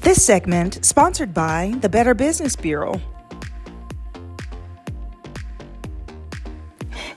This segment sponsored by the Better Business Bureau.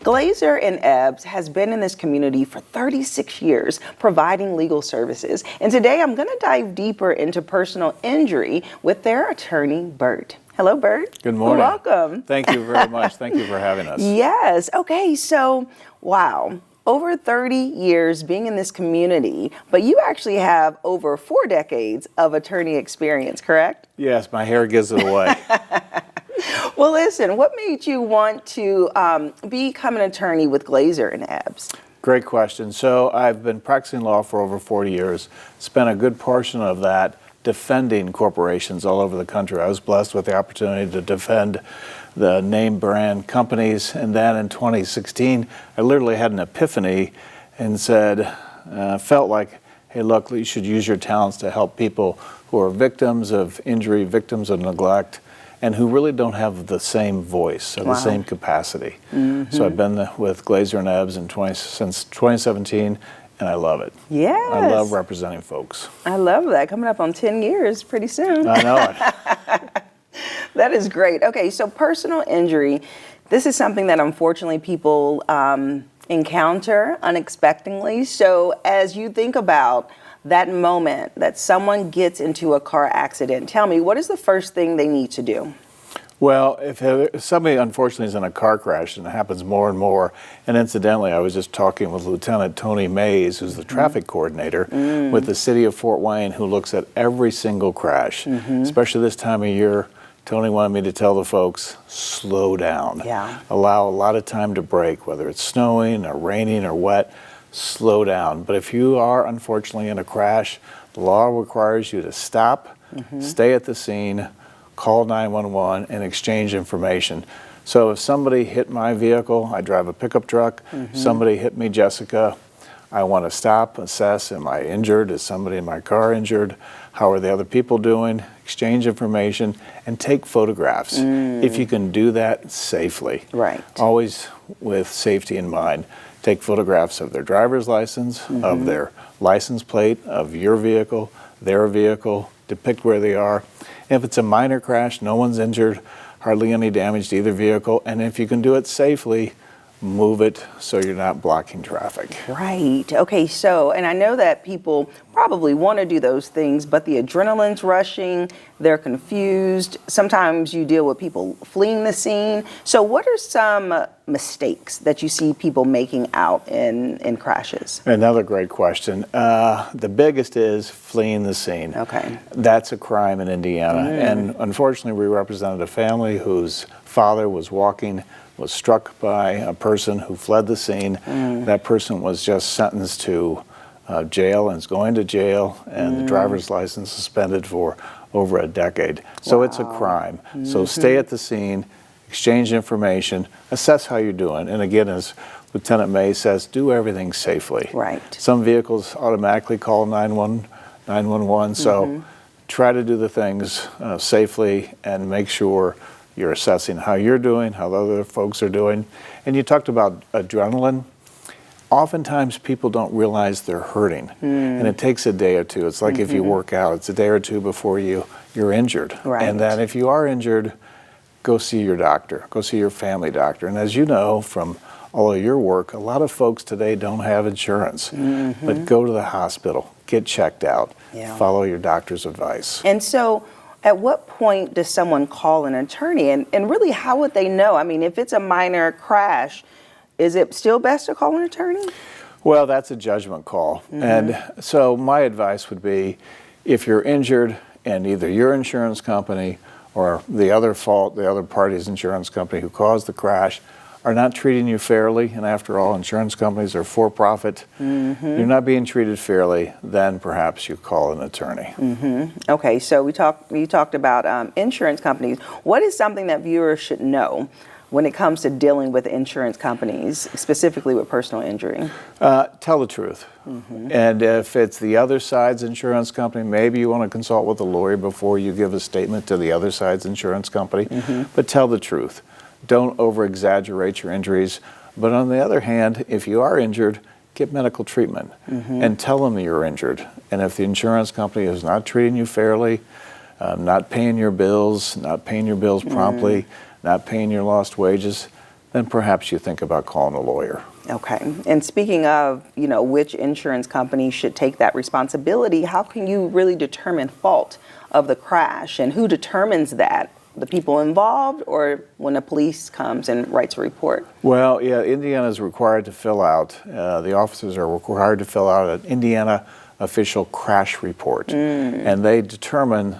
Glaser Ebbs has been in this community for 36 years, providing legal services. And today I'm going to dive deeper into personal injury with their attorney, Bert. Hello, Bert. Good morning. Welcome. Thank you very much. Thank you for having us. Yes. Okay. So, wow. Over 30 years being in this community, but you actually have over 4 decades of attorney experience, correct? Yes, my hair gives it away. Well, listen, what made you want to become an attorney with Glaser Ebbs? Great question. So I've been practicing law for over 40 years, spent a good portion of that defending corporations all over the country. I was blessed with the opportunity to defend the name brand companies, and then in 2016, I literally had an epiphany and said, felt like, hey, look, you should use your talents to help people who are victims of injury, victims of neglect, and who really don't have the same voice or the same capacity. So I've been with Glaser Ebbs since 2017, and I love it. Yes. I love representing folks. I love that. Coming up on 10 years pretty soon. I know it. That is great. Okay, so personal injury, this is something that unfortunately people encounter unexpectedly. So as you think about that moment that someone gets into a car accident, tell me, what is the first thing they need to do? Well, if somebody unfortunately is in a car crash, and it happens more and more, and incidentally, I was just talking with Lieutenant Tony Mays, who's the traffic coordinator with the city of Fort Wayne, who looks at every single crash, especially this time of year. Tony wanted me to tell the folks, slow down. Allow a lot of time to break, whether it's snowing or raining or wet, slow down. But if you are unfortunately in a crash, the law requires you to stop, stay at the scene, call 911, and exchange information. So if somebody hit my vehicle, I drive a pickup truck, somebody hit me, Jessica, I want to stop, assess, am I injured? Is somebody in my car injured? How are the other people doing? Exchange information and take photographs. If you can do that safely. Right. Always with safety in mind. Take photographs of their driver's license, of their license plate, of your vehicle, their vehicle, depict where they are. If it's a minor crash, no one's injured, hardly any damage to either vehicle, and if you can do it safely, move it so you're not blocking traffic. Right. Okay, so, and I know that people probably want to do those things, but the adrenaline's rushing, they're confused. Sometimes you deal with people fleeing the scene. So what are some mistakes that you see people making out in crashes? Another great question. The biggest is fleeing the scene. Okay. That's a crime in Indiana. And unfortunately, we represented a family whose father was struck by a person who fled the scene. That person was just sentenced to jail and is going to jail, and the driver's license suspended for over a decade. So it's a crime. So stay at the scene, exchange information, assess how you're doing. And again, as Lieutenant May says, do everything safely. Right. Some vehicles automatically call 911, so try to do the things safely and make sure you're assessing how you're doing, how the other folks are doing. And you talked about adrenaline. Oftentimes people don't realize they're hurting, and it takes a day or two. It's like if you work out, it's a day or two before you're injured. Right. And then if you are injured, go see your doctor, go see your family doctor. And as you know from all of your work, a lot of folks today don't have insurance, but go to the hospital, get checked out, follow your doctor's advice. And so, at what point does someone call an attorney? And really, how would they know? I mean, if it's a minor crash, is it still best to call an attorney? Well, that's a judgment call. And so my advice would be, if you're injured and either your insurance company or the other party's insurance company who caused the crash are not treating you fairly, and after all, insurance companies are for profit, you're not being treated fairly, then perhaps you call an attorney. Okay, so you talked about insurance companies. What is something that viewers should know when it comes to dealing with insurance companies, specifically with personal injury? Tell the truth. And if it's the other side's insurance company, maybe you want to consult with a lawyer before you give a statement to the other side's insurance company, but tell the truth. Don't over-exaggerate your injuries. But on the other hand, if you are injured, get medical treatment and tell them you're injured. And if the insurance company is not treating you fairly, not paying your bills promptly, not paying your lost wages, then perhaps you think about calling a lawyer. Okay. And speaking of, which insurance company should take that responsibility, how can you really determine fault of the crash, and who determines that? The people involved, or when the police comes and writes a report? Well, yeah, Indiana is required to fill out, the officers are required to fill out an Indiana official crash report. And they determine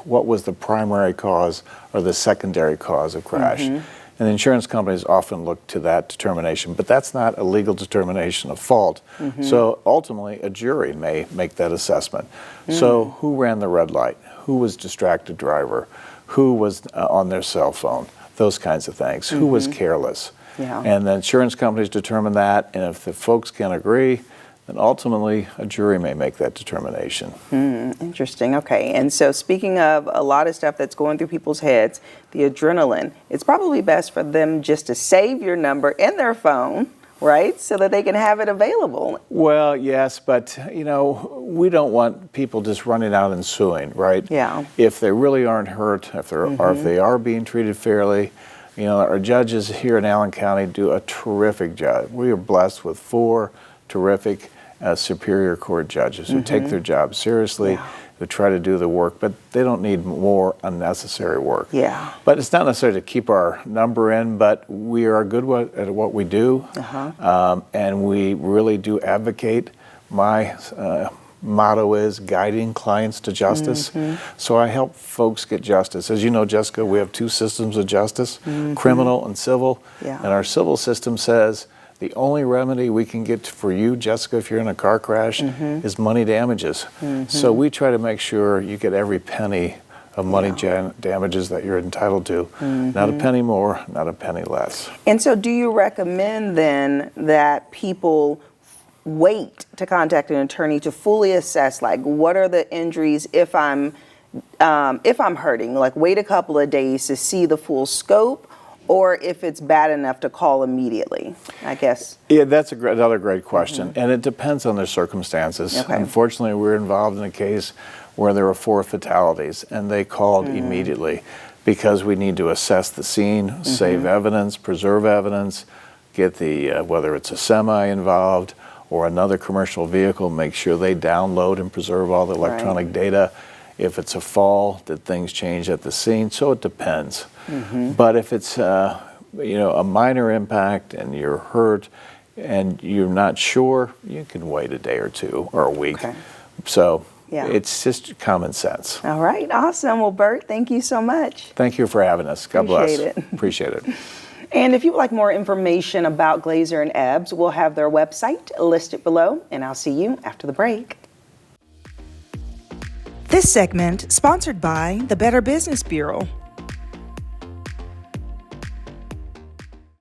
what was the primary cause or the secondary cause of crash. And the insurance companies often look to that determination, but that's not a legal determination of fault. So ultimately, a jury may make that assessment. So who ran the red light? Who was distracted driver? Who was on their cell phone? Those kinds of things. Who was careless? Yeah. And the insurance companies determine that, and if the folks can agree, then ultimately a jury may make that determination. Interesting. Okay. And so speaking of a lot of stuff that's going through people's heads, the adrenaline, it's probably best for them just to save your number in their phone, right? So that they can have it available. Well, yes, but we don't want people just running out and suing, right? Yeah. If they really aren't hurt, if they're or if they are being treated fairly, our judges here in Allen County do a terrific job. We are blessed with 4 terrific Superior Court judges who take their job seriously, who try to do the work, but they don't need more unnecessary work. Yeah. But it's not necessarily to keep our number in, but we are good at what we do, and we really do advocate. My motto is guiding clients to justice. So I help folks get justice. As you know, Jessica, we have 2 systems of justice, criminal and civil. Yeah. And our civil system says the only remedy we can get for you, Jessica, if you're in a car crash, is money damages. So we try to make sure you get every penny of money damages that you're entitled to. Not a penny more, not a penny less. And so do you recommend then that people wait to contact an attorney to fully assess, like, what are the injuries if I'm hurting, like wait a couple of days to see the full scope? Or if it's bad enough to call immediately, I guess. Yeah, that's another great question. And it depends on their circumstances. Okay. Unfortunately, we're involved in a case where there were 4 fatalities, and they called immediately because we need to assess the scene, save evidence, preserve evidence, get the, whether it's a semi involved or another commercial vehicle, make sure they download and preserve all the electronic data. If it's a fall, did things change at the scene? So it depends. But if it's a minor impact and you're hurt and you're not sure, you can wait a day or 2 or a week. Okay. So it's just common sense. All right, awesome. Well, Bert, thank you so much. Thank you for having us. God bless. Appreciate it. Appreciate it. And if you would like more information about Glaser and Ebbs, we'll have their website listed below, and I'll see you after the break. This segment sponsored by the Better Business Bureau.